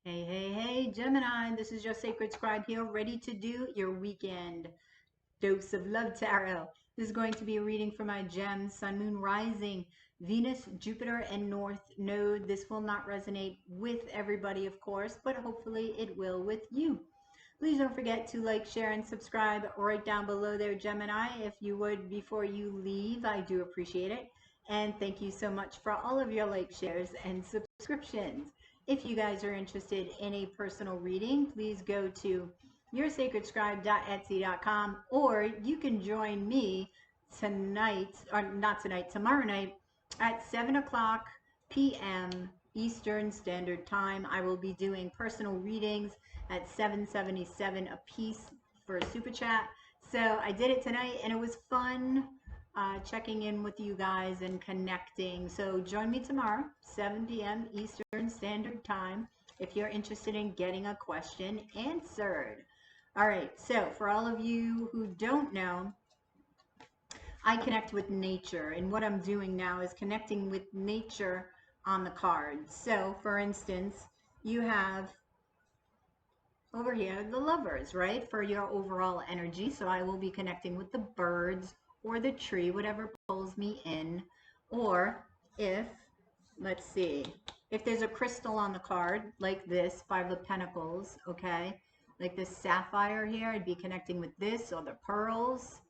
Hey, hey, hey, Gemini, this is your sacred scribe here, ready to do your weekend dose of love tarot. This is going to be a reading for my gems, Sun, Moon, Rising, Venus, Jupiter, and North Node. This will not resonate with everybody, of course, but hopefully it will with you. Please don't forget to like, share, and subscribe right down below there, Gemini, if you would, before you leave. I do appreciate it. And thank you so much for all of your like, shares, and subscriptions. If you guys are interested in a personal reading, please go to yoursacredscribe.etsy.com, or you can join me tonight, or not tonight, tomorrow night at 7 o'clock p.m. Eastern Standard Time. I will be doing personal readings at $7.77 a piece for a super chat. So I did it tonight and it was fun checking in with you guys and connecting. So join me tomorrow, 7 p.m. Eastern Standard Time, if you're interested in getting a question answered. All right, so for all of you who don't know, I connect with nature, and what I'm doing now is connecting with nature on the cards. So for instance, you have over here the lovers, right, for your overall energy. So I will be connecting with the birds or the tree, whatever pulls me in. Or if, let's see, if there's a crystal on the card like this, Five of Pentacles, okay, like this sapphire here, I'd be connecting with this, or the pearls,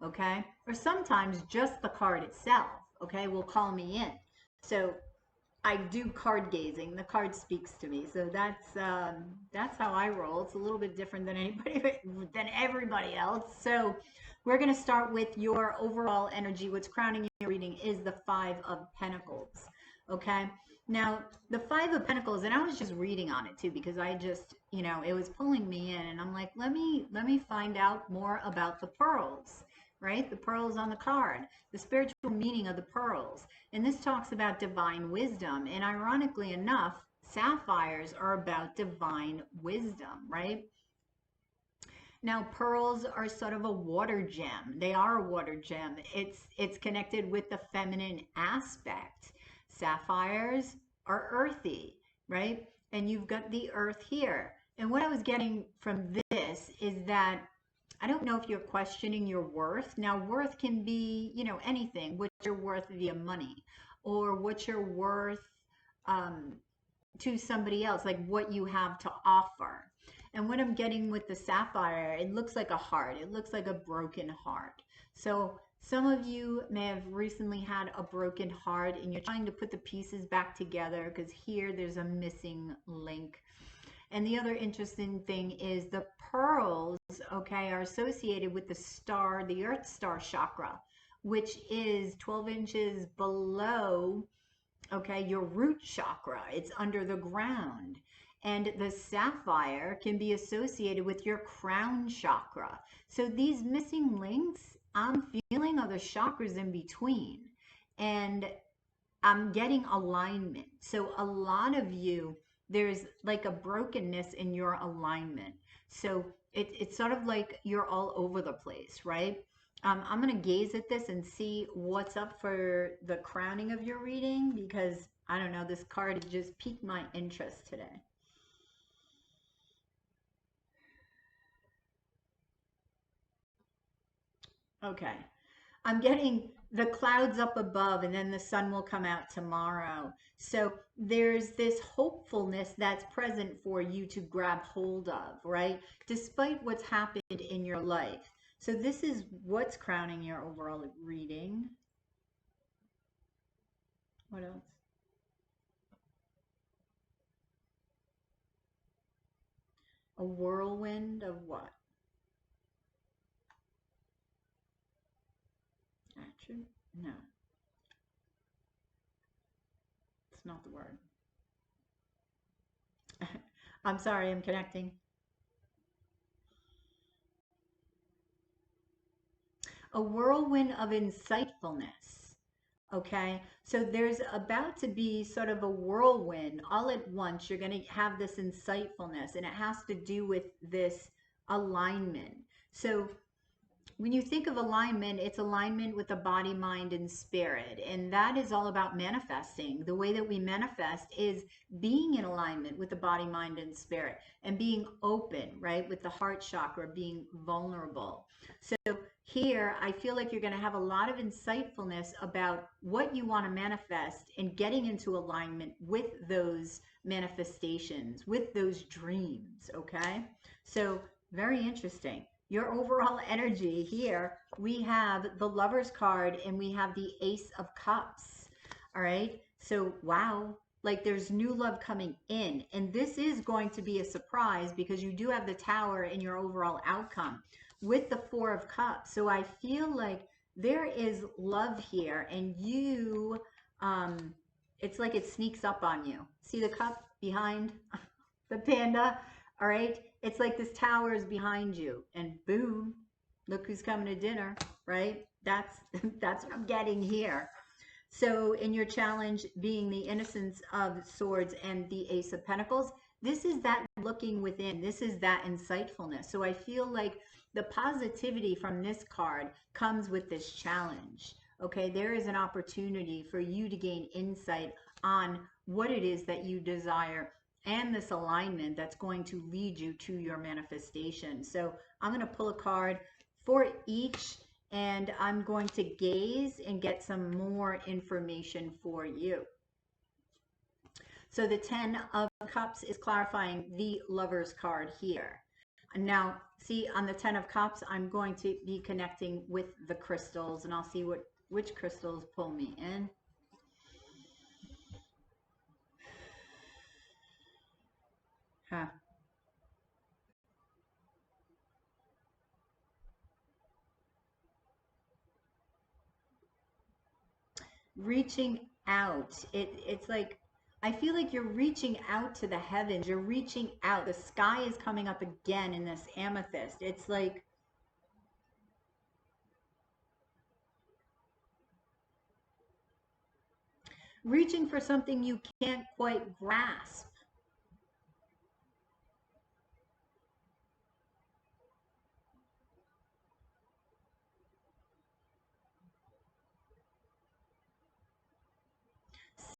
okay, or sometimes just the card itself, okay, will call me in. So I do card gazing. The card speaks to me, so that's how I roll. It's a little bit different than everybody else. So we're going to start with your overall energy. What's crowning your reading is the Five of Pentacles. Okay. Now the Five of Pentacles, and I was just reading on it too because I just, it was pulling me in, and I'm like, let me find out more about the pearls. Right? The pearls on the card, the spiritual meaning of the pearls. And this talks about divine wisdom. And ironically enough, sapphires are about divine wisdom, right? Now, pearls are sort of a water gem. They are a water gem. It's connected with the feminine aspect. Sapphires are earthy, right? And you've got the earth here. And what I was getting from this is that I don't know if you're questioning your worth. Now, worth can be, anything. What you're worth via money, or what you're worth to somebody else, like what you have to offer. And what I'm getting with the sapphire, it looks like a heart. It looks like a broken heart. So some of you may have recently had a broken heart and you're trying to put the pieces back together because here there's a missing link. And the other interesting thing is the pearls, okay, are associated with the star, the Earth star chakra, which is 12 inches below, okay, your root chakra. It's under the ground. And the sapphire can be associated with your crown chakra. So these missing links, I'm feeling, are the chakras in between. And I'm getting alignment. So a lot of you, there's like a brokenness in your alignment. So it's sort of like you're all over the place, right? I'm going to gaze at this and see what's up for the crowning of your reading, because I don't know, this card just piqued my interest today. Okay. I'm getting the clouds up above, and then the sun will come out tomorrow. So there's this hopefulness that's present for you to grab hold of, right? Despite what's happened in your life. So this is what's crowning your overall reading. What else? A whirlwind of what? Action? No. It's not the word. I'm sorry, I'm connecting. A whirlwind of insightfulness. Okay, so there's about to be sort of a whirlwind all at once. You're going to have this insightfulness, and it has to do with this alignment. So when you think of alignment, it's alignment with the body, mind, and spirit. And that is all about manifesting. The way that we manifest is being in alignment with the body, mind, and spirit, and being open, right? With the heart chakra, being vulnerable. So here, I feel like you're going to have a lot of insightfulness about what you want to manifest and getting into alignment with those manifestations, with those dreams, okay? So very interesting. Your overall energy here, we have the Lover's card and we have the Ace of Cups. All right. So, wow, like there's new love coming in. And this is going to be a surprise because you do have the Tower in your overall outcome with the Four of Cups. So I feel like there is love here, and you, it's like it sneaks up on you. See the cup behind the panda? All right. It's like this tower is behind you, and boom, look who's coming to dinner, right? That's what I'm getting here. So in your challenge being the Innocence of Swords and the Ace of Pentacles, this is that looking within. This is that insightfulness. So I feel like the positivity from this card comes with this challenge. Okay, there is an opportunity for you to gain insight on what it is that you desire and this alignment that's going to lead you to your manifestation. So I'm going to pull a card for each, and I'm going to gaze and get some more information for you. So the 10 of Cups is clarifying the Lover's card here. Now, see, on the 10 of Cups, I'm going to be connecting with the crystals, and I'll see which crystals pull me in. Huh. Reaching out. It's like, I feel like you're reaching out to the heavens. You're reaching out. The sky is coming up again in this amethyst. It's like, reaching for something you can't quite grasp.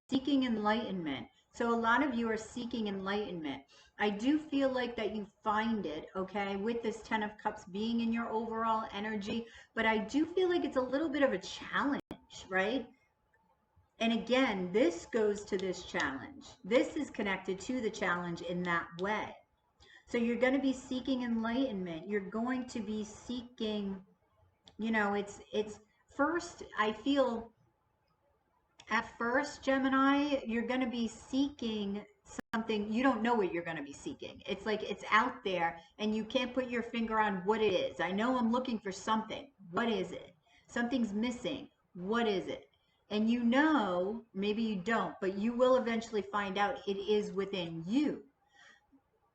Seeking enlightenment. So a lot of you are seeking enlightenment. I do feel like that you find it, okay, with this 10 of Cups being in your overall energy, but I do feel like it's a little bit of a challenge, right? And again, this goes to this challenge. This is connected to the challenge in that way. So you're going to be seeking enlightenment. You're going to be seeking, you know, it's first, I feel at first, Gemini, you're going to be seeking something. You don't know what you're going to be seeking. It's like it's out there and you can't put your finger on what it is. I know I'm looking for something. What is it? Something's missing. What is it? And you know, maybe you don't, but you will eventually find out it is within you.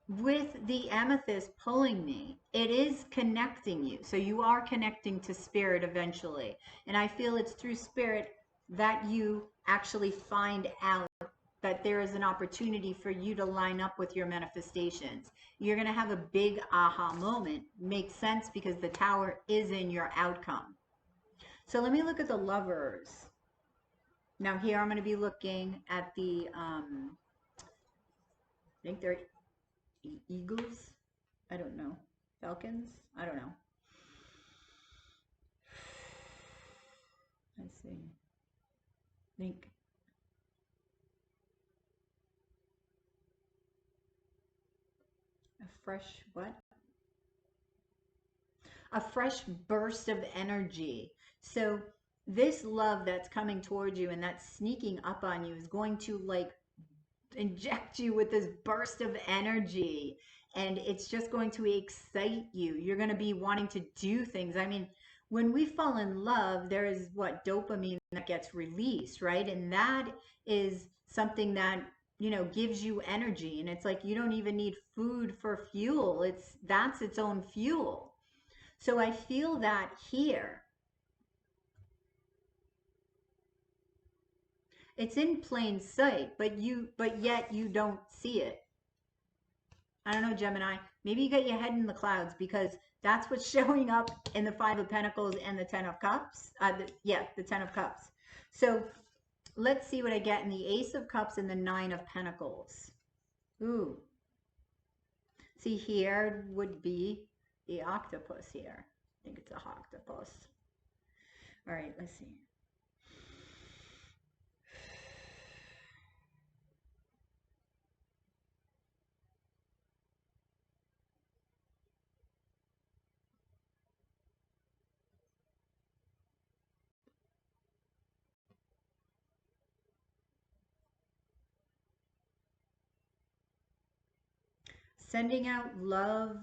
With the amethyst pulling me, it is connecting you. So you are connecting to spirit eventually. And I feel it's through spirit that you actually find out that there is an opportunity for you to line up with your manifestations. You're going to have a big aha moment. Makes sense because the Tower is in your outcome. So let me look at the Lovers. Now here I'm going to be looking at the, I think they're eagles. I don't know. Falcons? I don't know. Let's see. I think a fresh what? A fresh burst of energy. So this love that's coming towards you and that's sneaking up on you is going to like inject you with this burst of energy, and it's just going to excite you. You're going to be wanting to do things. I mean, when we fall in love, there is what, dopamine that gets released, right? And that is something that, you know, gives you energy. And it's like you don't even need food for fuel. That's its own fuel. So I feel that here. It's in plain sight, but yet you don't see it. I don't know, Gemini. Maybe you got your head in the clouds because That's what's showing up in the Five of Pentacles and the Ten of Cups. The Ten of Cups. So let's see what I get in the Ace of Cups and the Nine of Pentacles. Ooh. See, here would be the octopus here. I think it's a octopus. All right, let's see. Sending out love.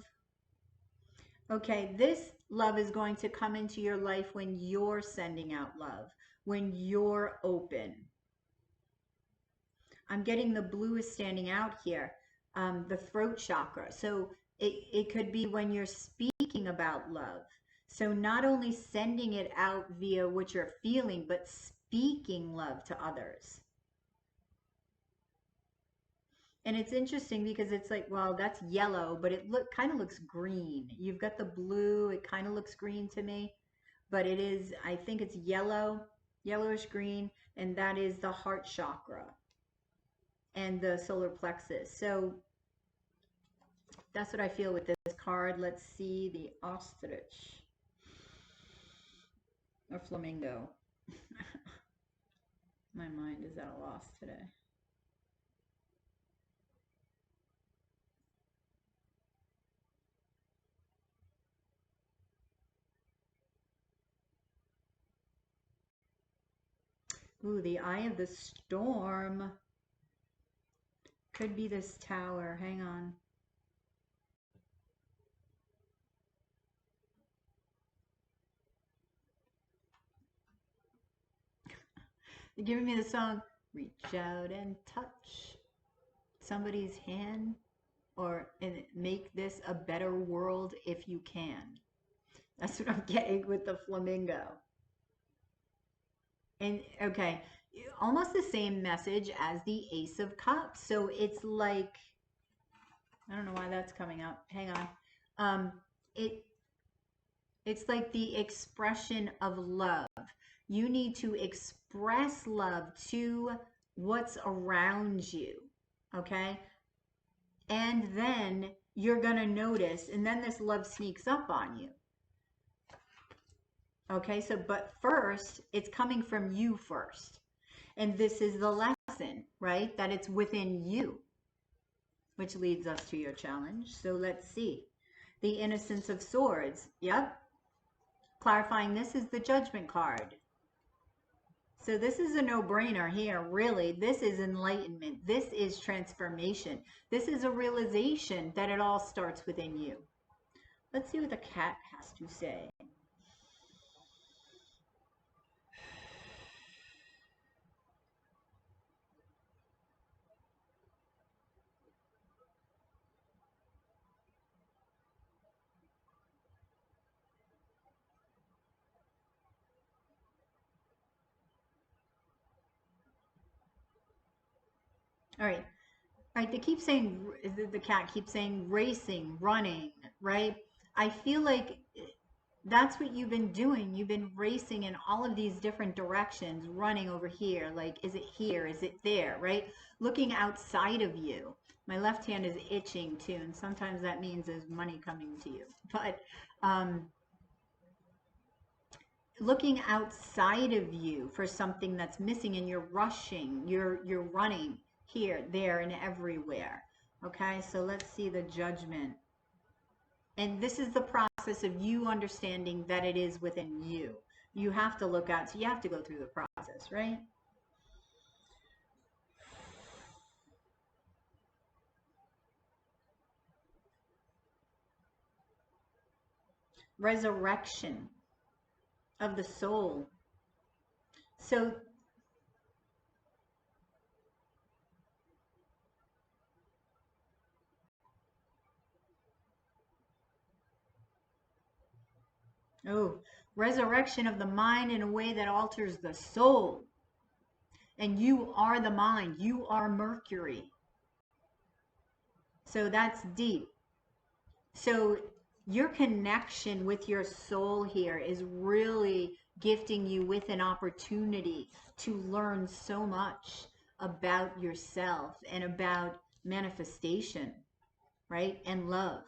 Okay, this love is going to come into your life when you're sending out love, when you're open. I'm getting the blue is standing out here, the throat chakra. So it could be when you're speaking about love. So not only sending it out via what you're feeling, but speaking love to others. And it's interesting because it's like, well, that's yellow, but it kind of looks green. You've got the blue, it kind of looks green to me, but it is, I think it's yellow, yellowish green, and that is the heart chakra and the solar plexus. So that's what I feel with this card. Let's see the ostrich or flamingo. My mind is at a loss today. Ooh, the eye of the storm. Could be this tower. Hang on. You're giving me the song, reach out and touch somebody's hand, or and make this a better world if you can. That's what I'm getting with the flamingo. And okay, almost the same message as the Ace of Cups. So it's like, I don't know why that's coming up. Hang on. It's like the expression of love. You need to express love to what's around you, okay? And then you're going to notice, and then this love sneaks up on you. Okay, so, but first, it's coming from you first. And this is the lesson, right? That it's within you, which leads us to your challenge. So let's see. The Innocence of Swords. Yep. Clarifying, this is the Judgment card. So this is a no-brainer here, really. This is enlightenment. This is transformation. This is a realization that it all starts within you. Let's see what the cat has to say. All right. All right, they keep saying, the cat keeps saying racing, running, right? I feel like that's what you've been doing. You've been racing in all of these different directions, running over here. Like, is it here? Is it there, right? Looking outside of you. My left hand is itching too, and sometimes that means there's money coming to you. But looking outside of you for something that's missing, and you're rushing, you're running here, there, and everywhere. Okay, so let's see the Judgment. And this is the process of you understanding that it is within you. You have to look out, so you have to go through the process, right? Resurrection of the soul. So resurrection of the mind in a way that alters the soul. And you are the mind. You are Mercury. So that's deep. So Your connection with your soul here is really gifting you with an opportunity to learn so much about yourself and about manifestation, right? And love.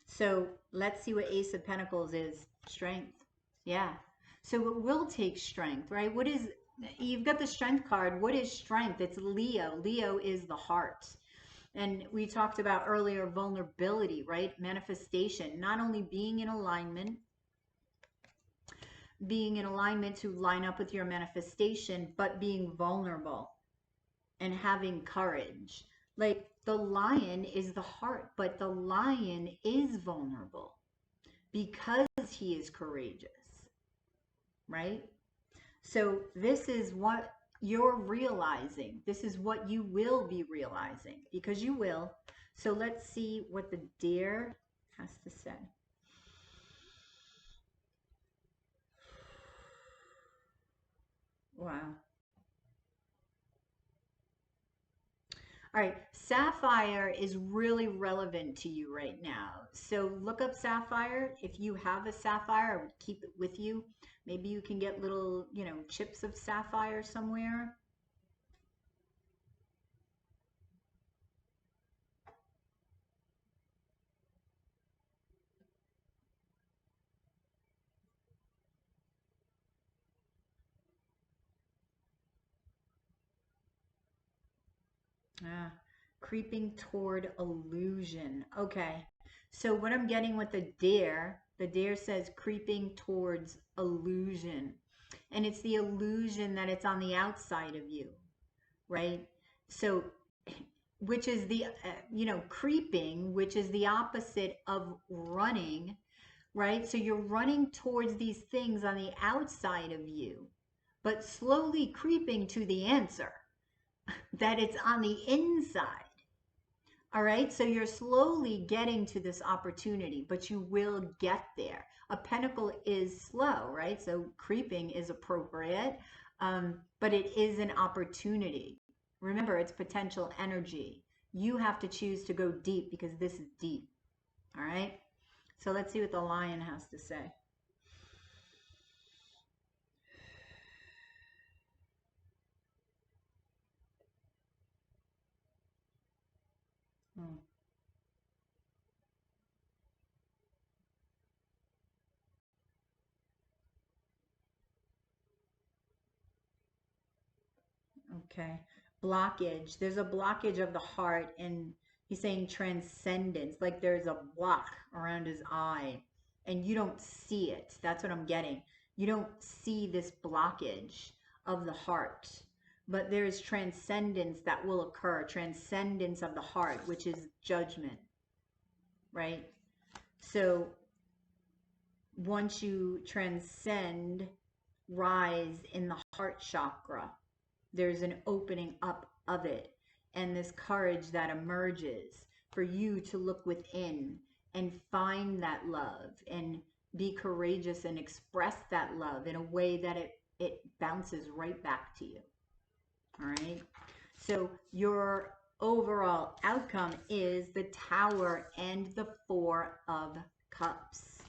So let's see what Ace of Pentacles is. Strength. Yeah. So it will take strength, right? What is, you've got the Strength card. What is strength? It's Leo. Leo is the heart. And we talked about earlier vulnerability, right? Manifestation, not only being in alignment to line up with your manifestation, but being vulnerable and having courage. Like the lion is the heart, but the lion is vulnerable because he is courageous, right? So this is what you're realizing. This is what you will be realizing, because you will. So let's see what the deer has to say. Wow. All right, Sapphire is really relevant to you right now. So look up Sapphire. If you have a Sapphire, I would keep it with you. Maybe you can get little, chips of Sapphire somewhere. Ah, creeping toward illusion. Okay. So what I'm getting with the deer says creeping towards illusion. And it's the illusion that it's on the outside of you, right? So, which is the, creeping, which is the opposite of running, right? So you're running towards these things on the outside of you, but slowly creeping to the answer that it's on the inside. All right. So you're slowly getting to this opportunity, but you will get there. A pentacle is slow, right? So creeping is appropriate, but it is an opportunity. Remember, it's potential energy. You have to choose to go deep because this is deep. All right. So let's see what the lion has to say. Hmm. Okay. Blockage. There's a blockage of the heart, and he's saying transcendence. Like there's a block around his eye, and you don't see it. That's what I'm getting. You don't see this blockage of the heart, but there is transcendence that will occur. Transcendence of the heart, which is judgment, right? So once you transcend, rise in the heart chakra, there's an opening up of it, and this courage that emerges for you to look within and find that love and be courageous and express that love in a way that it bounces right back to you. All right. So your overall outcome is the Tower and the Four of Cups.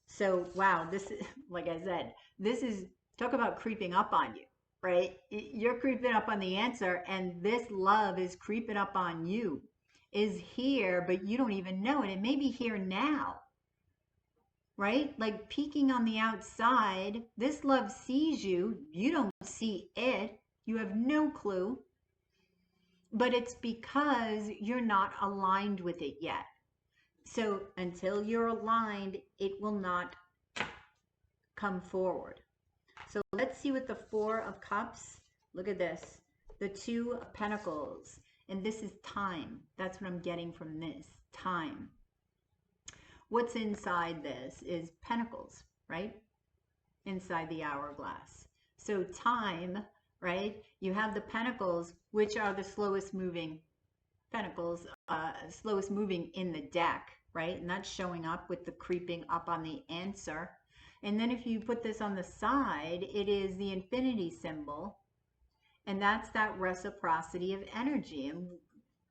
So, wow, this is, like I said, this is, talk about creeping up on you, right? You're creeping up on the answer, and this love is creeping up on you, is here, but you don't even know it. It may be here now, right? Like peeking on the outside. This love sees you. You don't see it. You have no clue. But it's because you're not aligned with it yet. So until you're aligned, it will not come forward. So let's see what the Four of Cups, look at this, the Two of Pentacles, and this is time. That's what I'm getting from this, time. What's inside this is Pentacles, right? Inside the hourglass. So time, right? You have the Pentacles, which are the slowest moving Pentacles, slowest moving in the deck, right? And that's showing up with the creeping up on the answer. And then if you put this on the side, it is the infinity symbol. And that's that reciprocity of energy. And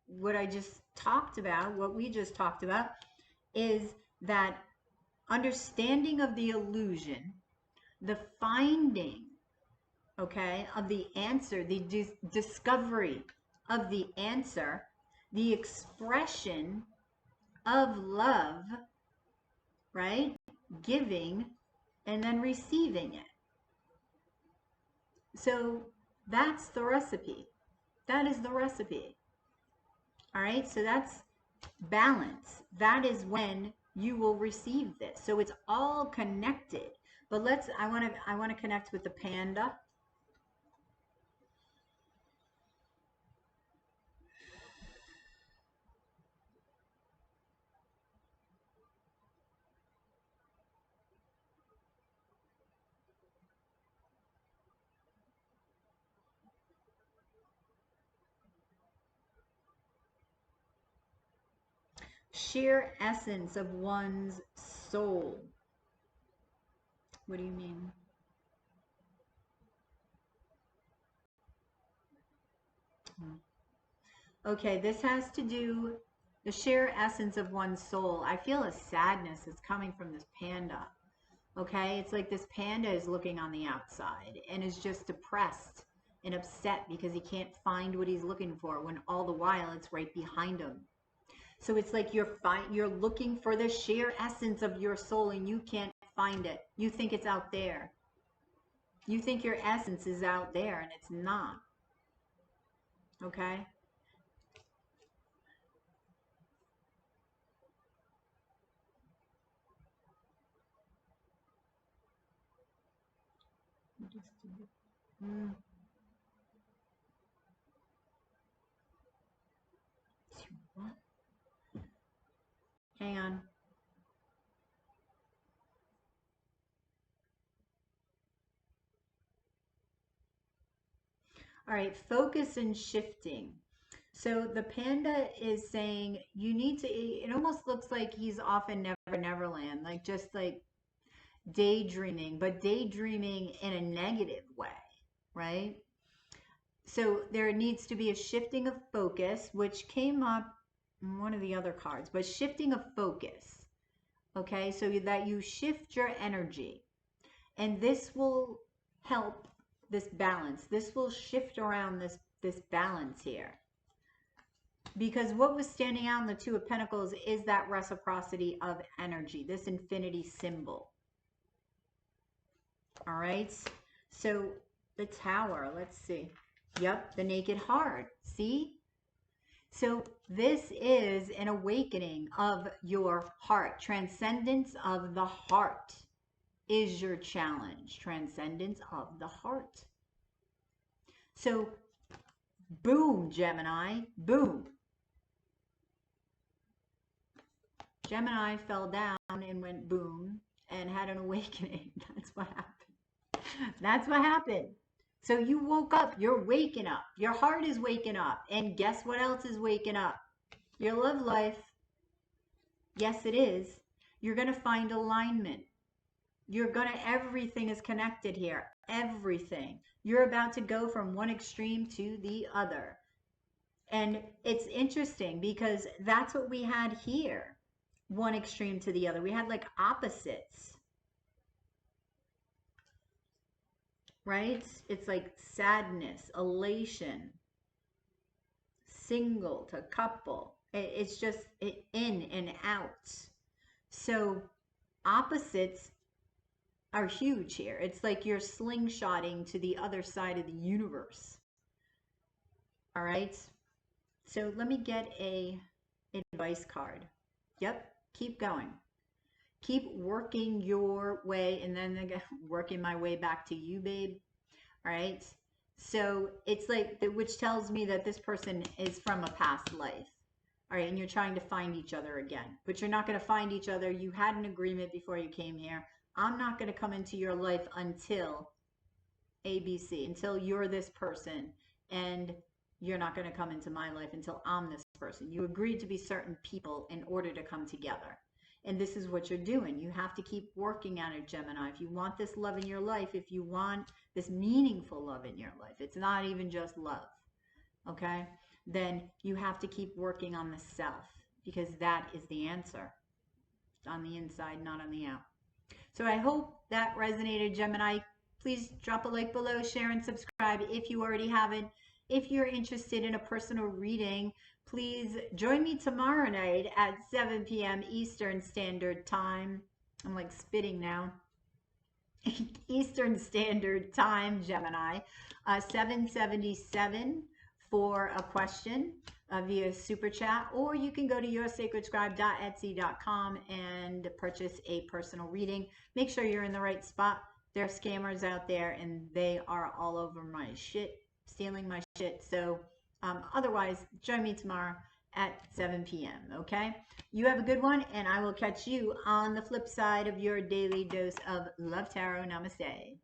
what I just talked about, what we just talked about, is that understanding of the illusion, the finding, okay, of the answer, the discovery of the answer, the expression of love, right? Giving and then receiving it. So that's the recipe. That is the recipe. All right, so that's balance. That is when you will receive this. So it's all connected. But I want to connect with the panda. Sheer essence of one's soul. What do you mean? Okay, this has to do the sheer essence of one's soul. I feel a sadness that's coming from this panda. Okay, it's like this panda is looking on the outside and is just depressed and upset because he can't find what he's looking for, when all the while it's right behind him. So it's like you're looking for the sheer essence of your soul and you can't find it. You think it's out there. You think your essence is out there and it's not. Okay? Hang on. All right, focus and shifting. So the panda is saying you need to, it almost looks like he's off in Neverland, like just like daydreaming, but daydreaming in a negative way, right? So there needs to be a shifting of focus, which came up in one of the other cards, but shifting of focus, okay? So that you shift your energy, and this will help this balance. This will shift around this balance here. Because what was standing out in the Two of Pentacles is that reciprocity of energy, this infinity symbol. All right, so the Tower, let's see. Yep, the Naked Heart, see? So this is an awakening of your heart. Transcendence of the heart is your challenge. Transcendence of the heart. So, boom, Gemini, boom. Gemini fell down and went boom and had an awakening. That's what happened. That's what happened. So you woke up, you're waking up. Your heart is waking up. And guess what else is waking up? Your love life. Yes, it is. You're going to find alignment. Everything is connected here. Everything. You're about to go from one extreme to the other. And it's interesting because that's what we had here. One extreme to the other. We had like opposites. Right? It's like sadness, elation, single to couple. It's just in and out. So opposites are huge here. It's like you're slingshotting to the other side of the universe. All right. So let me get a advice card. Yep. Keep going. Keep working your way, and then again, working my way back to you, babe. All right. So it's like, which tells me that this person is from a past life. All right. And you're trying to find each other again, but you're not going to find each other. You had an agreement before you came here. I'm not going to come into your life until ABC, until you're this person, and you're not going to come into my life until I'm this person. You agreed to be certain people in order to come together. And this is what you're doing. You have to keep working at it, Gemini. If you want this love in your life, if you want this meaningful love in your life, it's not even just love, okay? Then you have to keep working on the self, because that is the answer. on the inside, not on the out. So I hope that resonated, Gemini. Please drop a like below, share, and subscribe if you already haven't. If you're interested in a personal reading, please join me tomorrow night at 7 p.m. Eastern Standard Time. I'm like spitting now. Eastern Standard Time, Gemini. 777 for a question via super chat, or you can go to yoursacredscribe.etsy.com and purchase a personal reading. Make sure you're in the right spot. There are scammers out there and they are all over my shit, stealing my shit. So otherwise, join me tomorrow at 7 p.m. Okay? You have a good one, and I will catch you on the flip side of your daily dose of Love Tarot. Namaste.